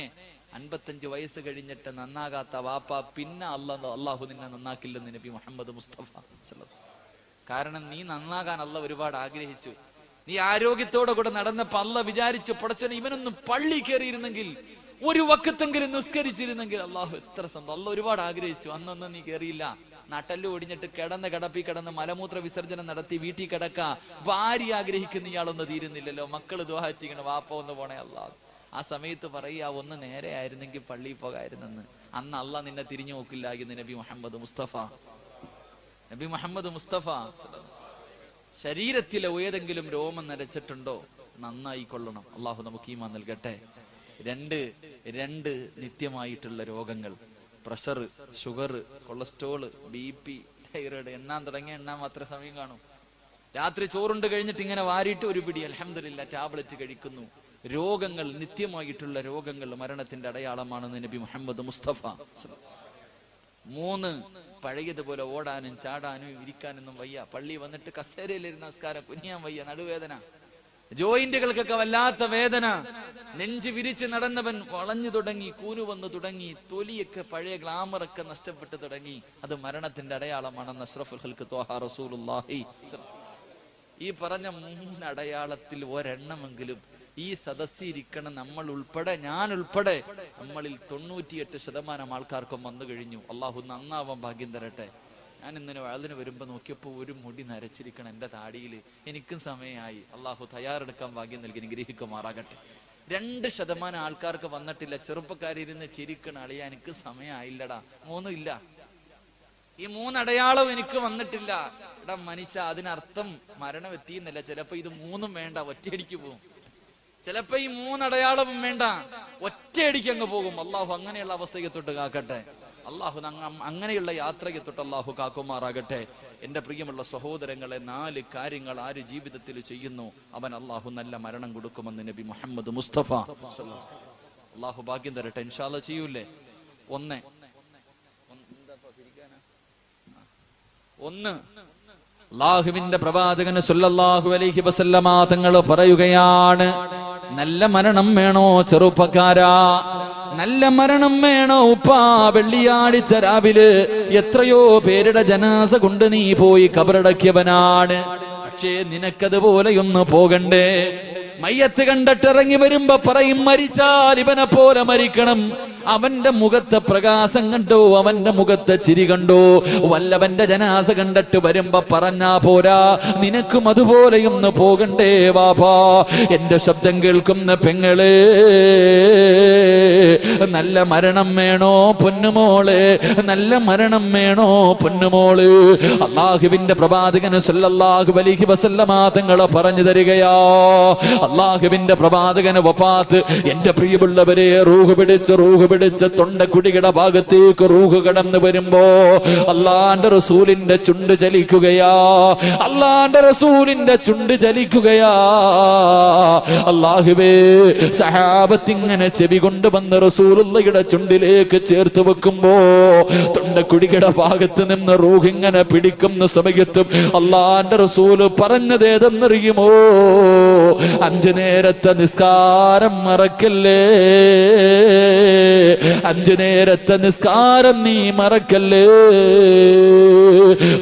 55 വയസ്സ് കഴിഞ്ഞിട്ട് നന്നാകാത്ത വാപ്പ പിന്നെ അള്ളാഹു നിന്നെ നന്നാക്കില്ലെന്ന് നബി മുഹമ്മദ് മുസ്തഫ. കാരണം നീ നന്നാകാൻ അള്ളാഹ് ഒരുപാട് ആഗ്രഹിച്ചു. നീ ആരോഗ്യത്തോടെ കൂടെ നടന്നപ്പോ അള്ളാഹ് വിചാരിച്ചു, പടച്ചോനെ ഇവനൊന്നും പള്ളി കയറിയിരുന്നെങ്കിൽ, ഒരു വക്കത്തെങ്കിലും നിസ്കരിച്ചിരുന്നെങ്കിൽ അള്ളാഹു എത്ര സന്തോഷം. അള്ളാഹ് ഒരുപാട് ആഗ്രഹിച്ചു. അന്നൊന്നും നീ കയറിയില്ല. നട്ടല് ഒടിഞ്ഞിട്ട് കിടന്ന് മലമൂത്ര വിസർജനം നടത്തി വീട്ടിൽ കിടക്ക. ഭാര്യ ആഗ്രഹിക്കുന്ന ഇയാളൊന്നും തീരുന്നില്ലല്ലോ. മക്കള് ദുആ ചെയ്യണം, വാപ്പ ഒന്ന് പോണേ അള്ളാഹ്. ആ സമയത്ത് പറയുക, ഒന്ന് നേരെ ആയിരുന്നെങ്കിൽ പള്ളിയിൽ പോകായിരുന്നെന്ന്. അന്ന് അള്ളാഹ് നിന്നെ തിരിഞ്ഞു നോക്കില്ല എന്ന് നബി മുഹമ്മദ് മുസ്തഫ. നബി മുഹമ്മദ് മുസ്തഫ. ശരീരത്തിലെ ഏതെങ്കിലും രോമം നരച്ചിട്ടുണ്ടോ നന്നായി കൊള്ളണം. അള്ളാഹു നമുക്ക് ഈമാൻ നൽകട്ടെ. രണ്ട് നിത്യമായിട്ടുള്ള രോഗങ്ങൾ, pressure, sugar, cholesterol, BP, thyroid, എണ്ണാൻ തുടങ്ങിയ എണ്ണാൻ മാത്രമേ സമയം കാണൂ. രാത്രി ചോറുണ്ട് കഴിഞ്ഞിട്ട് ഇങ്ങനെ വാരിയിട്ട് ഒരു പിടി അൽഹംദുലില്ലാ ടാബ്ലറ്റ് കഴിക്കുന്നു. രോഗങ്ങൾ, നിത്യമായിട്ടുള്ള രോഗങ്ങൾ മരണത്തിന്റെ അടയാളമാണെന്ന് നബി മുഹമ്മദ് മുസ്തഫ. 3, പഴയതുപോലെ ഓടാനും ചാടാനും ഇരിക്കാനൊന്നും വയ്യ. പള്ളി വന്നിട്ട് കസേരയിലിരുന്ന നമസ്കാരം കുനിയാൻ വയ്യ, നടുവേദന, ജോയിന്റുകൾക്കൊക്കെ വല്ലാത്ത വേദന. നെഞ്ച് വിരിച്ച് നടന്നവൻ വളഞ്ഞു തുടങ്ങി, കൂനു വന്നു തുടങ്ങി, തൊലിയൊക്കെ പഴയ ഗ്ലാമറൊക്കെ നഷ്ടപ്പെട്ടു തുടങ്ങി. അത് മരണത്തിന്റെ അടയാളമാണെന്ന് അഷ്റഫുൽ ഖൽഖ് ത്വാഹ റസൂലുള്ളാഹി. ഈ പറഞ്ഞ 3 അടയാളത്തിൽ ഒരെണ്ണമെങ്കിലും ഈ സദസ്സിരിക്കണം നമ്മൾ ഉൾപ്പെടെ, ഞാൻ ഉൾപ്പെടെ, നമ്മളിൽ 98% ആൾക്കാർക്കും വന്നു കഴിഞ്ഞു. അള്ളാഹു നന്നാവാൻ ഭാഗ്യം തരട്ടെ. ഞാൻ ഇന്നലെ വഅദിന് വരുമ്പോ നോക്കിയപ്പോ ഒരു മുടി നരച്ചിരിക്കണം എന്റെ താടിയിൽ. എനിക്കും സമയമായി. അള്ളാഹു തയ്യാറെടുക്കാൻ ഭാഗ്യം നൽകി അനുഗ്രഹിക്കുമാറാകട്ടെ. 2% ആൾക്കാർക്ക് വന്നിട്ടില്ല. ചെറുപ്പക്കാരിരുന്ന് ചിരിക്കണ, അളിയാ എനിക്ക് സമയമായില്ലടാ. 3 ഇല്ല. ഈ 3 അടയാളവും എനിക്ക് വന്നിട്ടില്ല. എടാ മനുഷ്യ, അതിനർത്ഥം മരണം എത്തിയെന്നല്ല. ചിലപ്പോ ഇത് 3ഉം വേണ്ട, ഒറ്റയടിക്ക് പോകും. ചിലപ്പോ ഈ 3 അടയാളവും വേണ്ട, ഒറ്റയടിക്ക് അങ്ങ് പോകും. അള്ളാഹു അങ്ങനെയുള്ള അവസ്ഥയെ തൊട്ട് കാക്കട്ടെ. അള്ളാഹു അങ്ങനെയുള്ള യാത്രയെ തൊട്ട് അള്ളാഹു കാക്കുമാറാകട്ടെ. എന്റെ പ്രിയമുള്ള സഹോദരങ്ങളെ, 4 കാര്യങ്ങൾ ആര് ജീവിതത്തിൽ ചെയ്യുന്നു അവൻ അള്ളാഹു നല്ല മരണം കൊടുക്കുമെന്ന് നബി മുഹമ്മദ് മുസ്തഫ. അള്ളാഹു ഭാഗ്യം തരട്ടെ. ഇൻഷാ അല്ലാഹ് ചെയ്യൂലേ? 1 അല്ലാഹുവിന്റെ പ്രവാചകൻ സല്ലല്ലാഹു അലൈഹി വസല്ലമ തങ്ങൾ പറയുകയാണ്, നല്ല മരണം വേണോ ചെറുപ്പക്കാരാ? നല്ല മരണം വേണോ ഉപ്പാ? വെള്ളിയാഴ്ച രാവിലെ എത്രയോ പേരുടെ ജനാസ കൊണ്ട് നീ പോയി കബറടക്കിയവനാണ്. പക്ഷേ നിനക്കതുപോലെയൊന്ന് പോകണ്ടേ? മയ്യത്ത് കണ്ടിട്ടിറങ്ങി വരുമ്പോ പറയും, മരിച്ചാൽ ഇവനെ പോലെ മരിക്കണം. അവന്റെ മുഖത്തെ പ്രകാശം കണ്ടോ, അവന്റെ മുഖത്തെ ചിരി കണ്ടോ? വല്ലവന്റെ ജനാസ കണ്ടിട്ട് വരുമ്പോ പറഞ്ഞാ പോരാ, നിനക്കും അതുപോലെയൊന്ന് പോകണ്ടേ വാപ്പാ? എന്റെ ശബ്ദം കേൾക്കുന്ന പെങ്ങളെ, നല്ല മരണം വേണോ പൊന്നുമോളെ? നല്ല മരണം വേണോ പൊന്നുമോള്? അല്ലാഹുവിന്റെ പ്രവാചകൻ സല്ലല്ലാഹു അലൈഹി വസല്ലമ തങ്ങൾ പറഞ്ഞു തരികയാ. അല്ലാഹുവിന്റെ പ്രവാചകന് വഫാത്ത്. എന്റെ പ്രിയമുള്ളവരെ, റൂഹ് പിടിച്ച് തൊണ്ടക്കുടിയുടെ ഭാഗത്തേക്ക് റൂഹ് കടന്നു വരുമ്പോ അല്ലാഹുവിന്റെ റസൂലിന്റെ ചുണ്ട് ചലിക്കുകയാ. അല്ലാഹുവിന്റെ റസൂലിന്റെ ചുണ്ട് ചലിക്കുകയാ. അല്ലാഹുവേ, സഹാബത്ത് ഇങ്ങനെ ചെവി കൊണ്ടുവന്ന് റസൂലുള്ളാഹിയുടെ ചുണ്ടിലേക്ക് ചേർത്ത് വെക്കുമ്പോ തൊണ്ടക്കുടിയുടെ ഭാഗത്ത് നിന്ന് റൂഹ് ഇങ്ങനെ പിടിക്കുന്ന സമയത്തും അല്ലാഹുവിന്റെ റസൂല് പറഞ്ഞത് ഏതെന്നറിയുമോ? 5 നേരത്തെ നിസ്കാരം മറക്കല്ലേ, 5 നേരത്തെ നിസ്കാരം നീ മറക്കല്ലേ.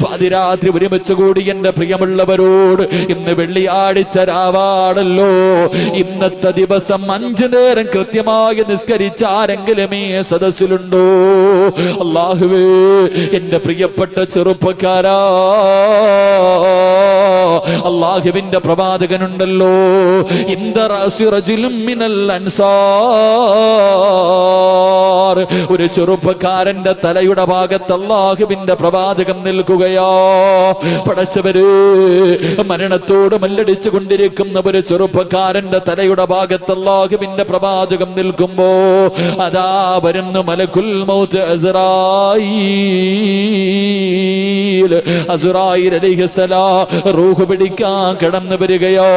പാതിരാത്രി ഒരുമിച്ച് കൂടി എന്റെ പ്രിയമുള്ളവരോട്, ഇന്ന് വെള്ളിയാഴ്ച രാവാണല്ലോ, ഇന്നത്തെ ദിവസം 5 നേരം കൃത്യമായി നിസ്കരിച്ച ആരെങ്കിലും ഈ സദസ്സിലുണ്ടോ? അല്ലാഹുവേ, എന്റെ പ്രിയപ്പെട്ട ചെറുപ്പക്കാരാ, അല്ലാഹുവിന്റെ പ്രവാചകനുണ്ടല്ലോ, ഒരു ചെറുപ്പക്കാരന്റെ തലയുടെ ഭാഗത്ത് അല്ലാഹുവിന്റെ പ്രവാചകൻ നിൽക്കുകയോ. പടച്ചവര്, മരണത്തോട് മല്ലടിച്ചു കൊണ്ടിരിക്കുന്ന ഒരു ചെറുപ്പക്കാരന്റെ തലയുടെ ഭാഗത്ത് അല്ലാഹുവിന്റെ പ്രവാചകൻ നിൽക്കുമ്പോ അതാ വരുന്നു മലക്കുൽ മൗത്ത് അസ്റായീൽ അലൈഹിസ്സലാം റൂഹ് പിടിക്കാൻ കടന്നു വരികയോ.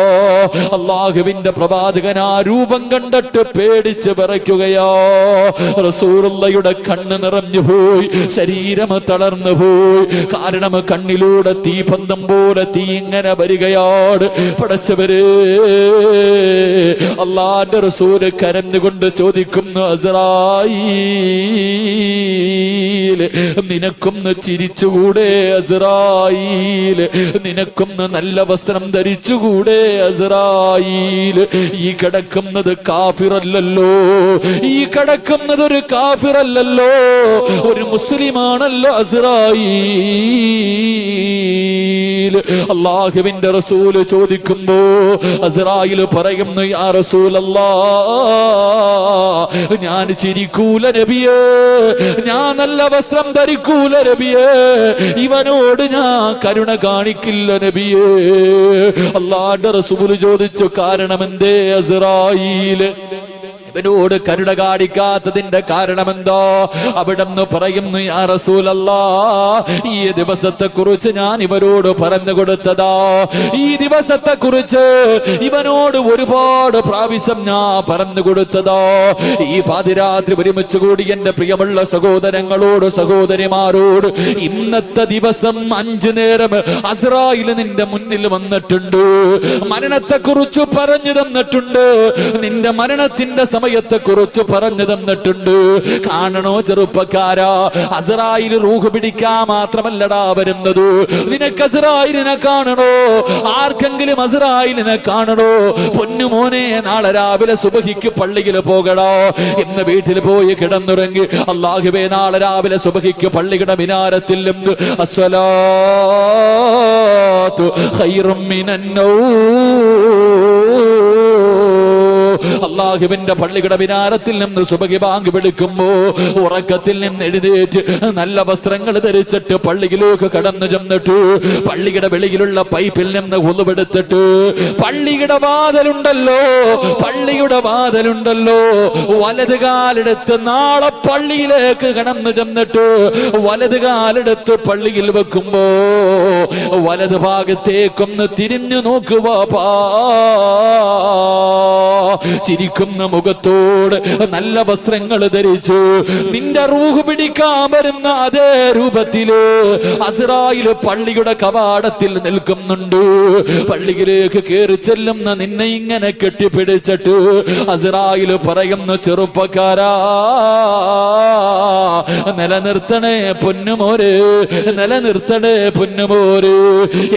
അല്ലാഹുവിന്റെ പ്രവാചകൻ ആ രൂപം കണ്ടിട്ട് പേടിച്ച് വിറയ്ക്കുകയോ. റസൂലുള്ളാഹിയുടെ കണ്ണ് നിറഞ്ഞു പോയി, ശരീരം തളർന്നു പോയി. കാരണം കണ്ണിലൂടെ തീപന്തം പോലെ തീ ഇങ്ങനെ വരികയാണ്. പടച്ചവരെ, അല്ലാഹുവിന്റെ റസൂല് കരഞ്ഞുകൊണ്ട് ചോദിക്കുന്നു, അസ്റായീൽ നിനക്കൊന്ന് ചിരിച്ചുകൂടെ? അസ്റായീൽ നിനക്കൊന്ന് നല്ല വസ്ത്രം ധരിച്ചുകൂടെ? അസ്റായീൽ ഈ കിടക്കുന്നത് കാഫിറല്ലല്ലോ, ഈ കിടക്കുന്നത് ഒരു കാഫിറല്ലല്ലോ, ഒരു മുസ്ലിമാണല്ലോ അസ്റായീൽ. അല്ലാഹുവിന്റെ റസൂല് ചോദിക്കുമ്പോ അസ്റായീൽ പറയുന്നു, യാ റസൂലല്ലാഹ്, ഞാൻ ചിരിക്കൂല നബിയേ, ഞാൻ നല്ല വസ്ത്രം ധരിക്കൂല നബിയേ, ഇവനോട് ഞാൻ കരുണ കാണിക്കില്ല നബിയേ. അല്ലാഹുവിന്റെ റസൂല് ചോദിച്ചു, കാരണം എന്തേ അസ്റായീൽ ഇവനോട് കരുണ കാണിക്കാത്തതിന്റെ കാരണമെന്തോ? അവിടെന്ന് പറയുന്നു, യാ റസൂലല്ലാഹ്, ഈ ദിവസത്തെ കുറിച്ച് ഞാൻ ഇവരോട് പറഞ്ഞു കൊടുത്തതാ. ഈ ദിവസത്തെ കുറിച്ച് ഇവനോട് ഒരുപാട് പ്രാവശ്യം ഞാൻ പറഞ്ഞു കൊടുത്തതാ. ഈ പാതിരാത്രി ഒരുമിച്ച് കൂടി എന്റെ പ്രിയമുള്ള സഹോദരങ്ങളോട് സഹോദരിമാരോട്, ഇന്നത്തെ ദിവസം 5 നേരം അസ്റായീൽ നിന്റെ മുന്നിൽ വന്നിട്ടുണ്ട്, മരണത്തെ കുറിച്ച് പറഞ്ഞു തന്നിട്ടുണ്ട്, നിന്റെ മരണത്തിന്റെ സമയത്തെ കുറിച്ച് പറഞ്ഞു തന്നിട്ടുണ്ട്. കാണണോ ചെറുപ്പക്കാരാ, അസ്റായീൽ റൂഹ് പിടിക്കാൻ മാത്രമല്ലടാ വരുന്നത്. നിനക്ക് അസ്റായീലിനെ കാണണോ? ആർക്കെങ്കിലും അസ്റായീലിനെ കാണണോ? പൊന്നുമോനെ, നാളെ രാവിലെ സുബഹിക്ക് പള്ളിയിൽ പോകണോ? ഇന്ന് വീട്ടിൽ പോയി കിടന്നുറങ്ങി. അല്ലാഹുവേ, നാളെ രാവിലെ സുബഹിക്ക് പള്ളിയുടെ മിനാരത്തിൽ നിന്ന് അസ്സലാത്തു ഖൈറും മിനന്നൗം, അല്ലാഹുവിന്റെ പള്ളിയുടെ മിനാരത്തിൽ നിന്ന് സുബഹി ബാങ്ക് വിളിക്കുമ്പോ ഉറക്കത്തിൽ നിന്ന് എഴുന്നേറ്റ് നല്ല വസ്ത്രങ്ങൾ ധരിച്ചിട്ട് പള്ളിയിലേക്ക് കടന്നു ചെന്നിട്ട് പള്ളിയുടെ വെളിയിലുള്ള പൈപ്പിൽ നിന്ന് ഉളുവെടുത്തിട്ട് പള്ളിയുടെ വാതിലുണ്ടല്ലോ വലത് കാലെടുത്ത് നാളെ പള്ളിയിലേക്ക് കടന്നു ചെന്നിട്ട് വലത് കാലെടുത്ത് പള്ളിയിൽ വെക്കുമ്പോ വലത് ഭാഗത്തേക്കൊന്ന് തിരിഞ്ഞു നോക്കുക. ചിരിക്കുന്ന മുഖത്തോട് നല്ല വസ്ത്രങ്ങൾ ധരിച്ചു നിന്റെ റൂഹ് പിടിക്കാൻ വരുന്ന അതേ രൂപത്തില് അസ്റായീൽ പള്ളിയുടെ കവാടത്തിൽ നിൽക്കുന്നുണ്ട്. പള്ളിയിലേക്ക് കയറി ചെല്ലുന്ന നിന്നെ ഇങ്ങനെ കെട്ടിപ്പിടിച്ചിട്ട് അസ്റായീൽ പറയുന്നു, ചെറുപ്പക്കാരാ, നിലനിർത്തണേ പൊന്നുമോര്, നിലനിർത്തണേ പൊന്നുമോര്.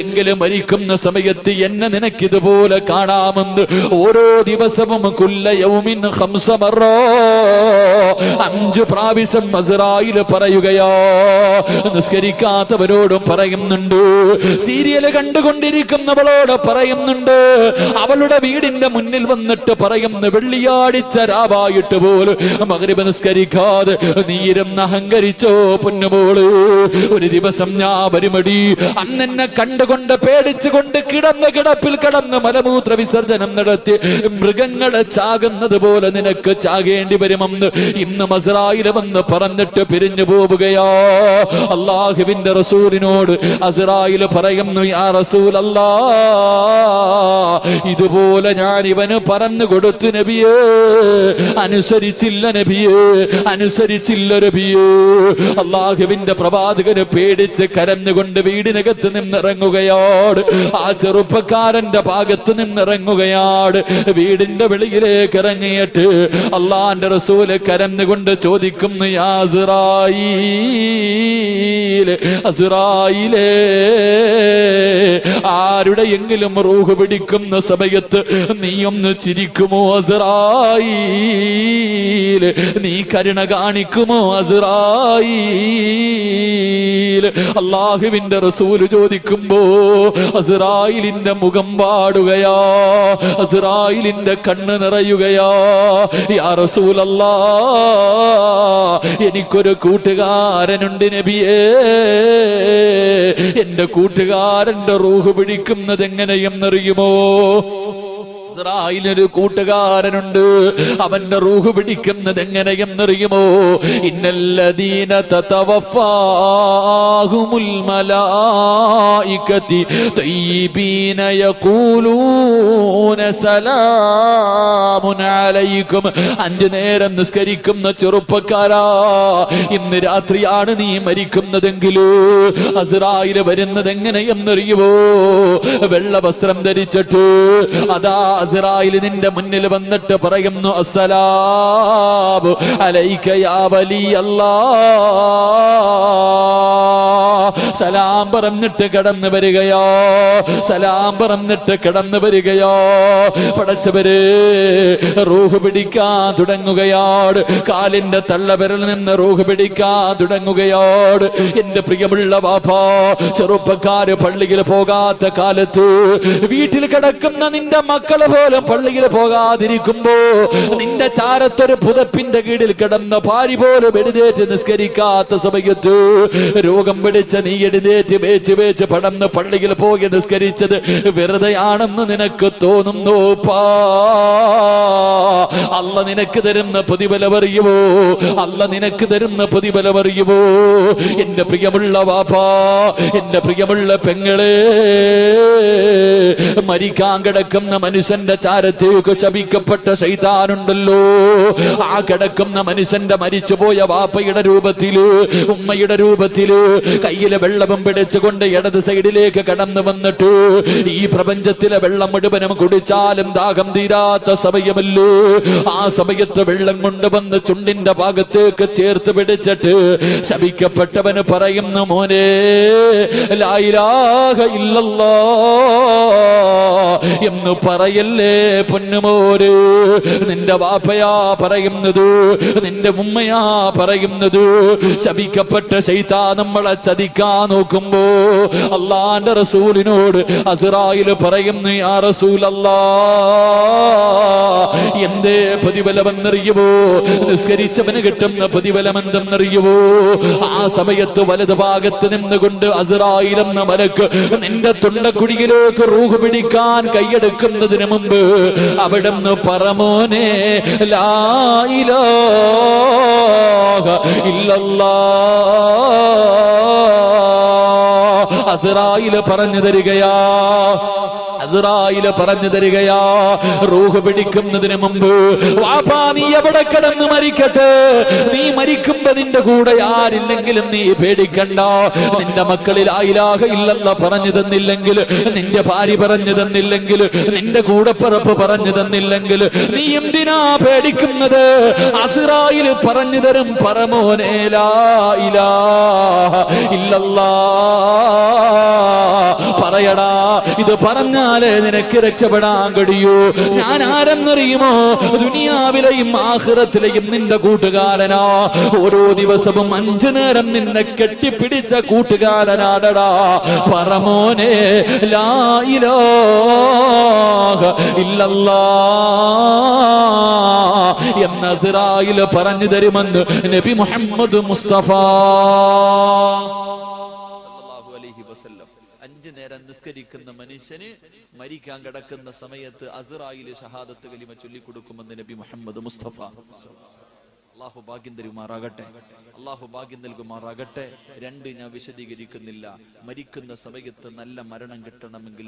എങ്കിലും മരിക്കുന്ന സമയത്ത് എന്നെ നിനക്കിതുപോലെ കാണാമെന്ന് ഓരോ ദിവസവും കുല്ല യൗമിൻ 5 മറ 5 പ്രാവശ്യം അസ്റായീൽ പറയുകയോ. നിസ്കരിക്കാത്തവരോടും പറയുന്നുണ്ട്, സീരിയൽ കണ്ടുകൊണ്ടിരിക്കുന്നവളോട് പറയുന്നുണ്ട്, അവളുടെ വീടിന്റെ മുന്നിൽ വന്നിട്ട് പറയുന്നു, വെള്ളിയാഴ്ച രാവായിട്ട് പോലും മഗ്രിബ് നിസ്കരിക്കാതെ നീരം അഹങ്കരിച്ചോ പൊന്നുമോള്, ഒരു ദിവസം ഞാൻ വരുമടി. അന്നെന്നെ കണ്ടുകൊണ്ട് പേടിച്ചുകൊണ്ട് കിടന്ന കിടപ്പിൽ കിടന്ന് മലമൂത്ര വിസർജനം നടത്തി മൃഗങ്ങളെ ചാകുന്നത് പോലെ നിനക്ക് ചാകേണ്ടി വരുമെന്ന് ഇന്ന് അസ്റായീൽ വന്ന് പറഞ്ഞിട്ട് പിരിഞ്ഞു പോവുകയോ. അല്ലാഹുവിന്റെ റസൂലിനോട് അസ്റായീൽ പറയുന്നു, യാ റസൂലല്ലാഹ്, ഇതുപോലെ ഞാൻ ഇവന് പറഞ്ഞു കൊടുത്തു നബിയേ, അനുസരിച്ചില്ല നബിയേ, അനുസരിച്ചില്ല നബിയേ. അല്ലാഹുവിന്റെ പ്രവാചകന് പേടിച്ച് കരഞ്ഞുകൊണ്ട് വീടിനകത്ത് നിന്നിറങ്ങുകയാണ്. ആ ചെറുപ്പക്കാരന്റെ ഭാഗത്ത് നിന്നിറങ്ങുകയാണ്. വീടിന്റെ വെളിയിലേക്ക് ഇറങ്ങിയിട്ട് അല്ലാഹുവിന്റെ റസൂല് കരഞ്ഞുകൊണ്ട് ചോദിക്കുന്നു, യാ അസ്റായീൽ, അസ്റായീലേ, ആരുടെയെങ്കിലും റൂഹ് പിടിക്കുന്ന സമയത്ത് നീ ഒന്ന് ചിരിക്കുമോ അസ്റായീൽ? നീ കരുണ കാണിക്കുമോ അസ്റായീൽ? അല്ലാഹുവിന്റെ റസൂല് ചോദിക്കുമ്പോ അസ്റായീലിന്റെ മുഖം പാടുകയാ, അസ്റായീലിന്റെ കണ്ണ് നിറയുകയാ. യാ റസൂലല്ലാഹ്, എനിക്കൊരു കൂട്ടുകാരനുണ്ട് നബിയേ, എന്റെ കൂട്ടുകാരന്റെ റൂഹ് പിടിക്കുന്നത് എങ്ങനെയെന്നറിയുമോ? ഇസ്രായേലിനൊരു കൂട്ടുകാരനുണ്ട്. അവന്റെ റൂഹ് പിടിക്കുന്നത് എങ്ങനെയെന്നറിയുമോ? ഇന്നല്ലദീന തതവഫാഹുമുൽ മലായികതി തയ്യിബീന യഖൂലൂന സലാമുൻ അലൈക്കും. 5 നേരം നിസ്കരിക്കുന്ന ചെറുപ്പക്കാരാ, ഇന്ന് രാത്രിയാണ് നീ മരിക്കുന്നതെങ്കിൽ അസ്രായേൽ വരുന്നത് എങ്ങനെയെന്നറിയുമോ? വെള്ള വസ്ത്രം ധരിച്ചിട്ട് അതാ അസ്രായേൽ നിന്റെ മുന്നിൽ വന്നിട്ട് പറയുന്നു, അസ്സലാമു അലൈക യാ വലി അല്ലാഹ്. സലാം പറഞ്ഞിട്ട് കടന്നു വരികയോ, സലാം പറഞ്ഞിട്ട് കടന്നു വരികയോ. പടച്ചവര് റൂഹ് പിടിക്കാൻ തുടങ്ങുകയാണ്. കാലിന്റെ തള്ളവിരൽ നിന്ന് റൂഹ് പിടിക്കാൻ തുടങ്ങുകയാണ്. എന്റെ പ്രിയമുള്ള വാപ്പാ, ചെറുപ്പക്കാര് പള്ളിയിൽ പോകാത്ത കാലത്ത് വീട്ടിൽ കിടക്കുന്ന നിന്റെ മക്കള് പോലും പള്ളിയിൽ പോകാതിരിക്കുമ്പോ നിന്റെ ചാരത്തൊരു പുതപ്പിന്റെ കീഴിൽ കിടന്ന ഭാര്യ പോലും എഴുന്നേറ്റ് നിസ്കരിക്കാത്ത സമയത്ത് രോഗം പിടിച്ച നീ എഴുന്നേറ്റ് വേച്ച് പടന്ന് പള്ളിയിൽ പോയി നിസ്കരിച്ചത് വെറുതെയാണെന്ന് നിനക്ക് തോന്നുന്നു? അല്ല നിനക്ക് തരുന്ന പ്രതിഫലമറിയുമോ? അല്ല നിനക്ക് തരുന്ന പ്രതിഫലമറിയുമോ? എന്റെ പ്രിയമുള്ള വാപ്പാ, എന്റെ പ്രിയമുള്ള പെങ്ങളെ, മരിക്കാൻ കിടക്കുന്ന മനുഷ്യന്റെ ചാരത്തേക്ക് ശപിക്കപ്പെട്ട ശൈത്താനുണ്ടല്ലോ. ആ കിടക്കുന്ന മനുഷ്യന്റെ മരിച്ചുപോയ വാപ്പയുടെ രൂപത്തില്, ഉമ്മയുടെ രൂപത്തില് കയ്യിലെ വെള്ളവും പിടിച്ചുകൊണ്ട് ഇടത് സൈഡിലേക്ക് കടന്നു വന്നിട്ട് ഈ പ്രപഞ്ചത്തിലെ വെള്ളം മുഴുവനും കുടിച്ചാലും ദാഹം തീരാത്ത സമയമല്ലോ. ആ സമയത്ത് വെള്ളം കൊണ്ടുവന്ന് ചുണ്ടിന്റെ ഭാഗത്തേക്ക് ചേർത്ത് പിടിച്ചിട്ട് ശപിക്കപ്പെട്ടവന് പറയുന്നു, മോനെ ലാ ഇലാഹ ഇല്ലല്ലാഹ് എന്ന് പറയല്ലേ പൊന്നുമോര്. നിന്റെ വാപ്പയാ പറയുന്നത്, നിന്റെ ഉമ്മയാ പറയുന്നത്. ശപിക്കപ്പെട്ട ശൈത്താൻ നമ്മളെ ചതിക്കാൻ നോക്കുമ്പോ അള്ളാന്റെ റസൂലിനോട് അസ്രായേൽ പറയുന്നു, യാ റസൂലല്ലാഹ്, എന്തേ പ്രതിഫലമെന്നറിയുമോ? നിസ്കരിച്ചവന് കിട്ടുന്ന പ്രതിഫലം എന്തെന്നറിയുമോ? ആ സമയത്ത് വലത് ഭാഗത്ത് നിന്നുകൊണ്ട് അസ്രായേൽ എന്ന മലക്ക് നിന്റെ തൊണ്ടക്കുടിയിലേക്ക് റൂഹ് പിടിക്കാൻ കൈയെടുക്കുന്നതിന് മുമ്പ് അവിടുന്ന് പറമോനെ ലാ ഇലാഹ ഇല്ലല്ലാഹ് അസ്രായേൽ പറഞ്ഞു തരികയാ. അസ്രായേൽ പറഞ്ഞു തരികയാ, റൂഹ് പിടിക്കുന്നതിന് മുമ്പ് വാപ്പാ നീ എവിടെ കിടന്ന് മരിക്കട്ടെ, നീ മരിക്കുമ്പോ നിന്റെ കൂടെ ആരില്ലെങ്കിലും നീ പേടിക്കണ്ട. നിന്റെ മക്കളിൽ ലാ ഇലാഹ ഇല്ലല്ലാഹ് പറഞ്ഞു തന്നില്ലെങ്കിൽ, നിന്റെ ഭാര്യ പറഞ്ഞു തന്നില്ലെങ്കിൽ, നിന്റെ കൂടപ്പിറപ്പ് പറഞ്ഞു തന്നില്ലെങ്കിൽ നീ എന്തിനാ പേടിക്കുന്നത്? അസ്രായേൽ പറഞ്ഞു തരും, പറമോനെ ലാ ഇലാഹ ഇല്ലല്ലാഹ് പറയടാ. ഇത് പറഞ്ഞാലേ നിനക്ക് രക്ഷപ്പെടാൻ കഴിയൂ. ഞാൻ ആരെന്നറിയുമോ? ദുനിയാവിലെയും ആഖിറത്തിലെയും നിന്റെ കൂട്ടുകാരനാ. ഓരോ ദിവസവും 5 നേരം നിന്നെ കെട്ടിപ്പിടിച്ച കൂട്ടുകാരനാടടാ. പറമോനെ ലാ ഇലാഹ ഇല്ലല്ലാഹ് എന്ന് അസ്രായേൽ പറഞ്ഞു തരുമെന്ന് നബി മുഹമ്മദ് മുസ്തഫ 5 നേരം നിസ്കരിക്കുന്ന മനുഷ്യന് മരിക്കാൻ കിടക്കുന്ന സമയത്ത് അസ്രായേൽ ഷഹാദത്ത് കലിമ ചൊല്ലിക്കൊടുക്കുമെന്ന് നബി മുഹമ്മദ് മുസ്തഫ. അല്ലാഹു ഭാഗ്യം തരുമാറാകട്ടെ, അല്ലാഹു ഭാഗ്യം നൽകുമാറാകട്ടെ. 2 ഞാൻ വിശദീകരിക്കുന്നില്ല. മരിക്കുന്ന സമയത്ത് നല്ല മരണം കിട്ടണമെങ്കിൽ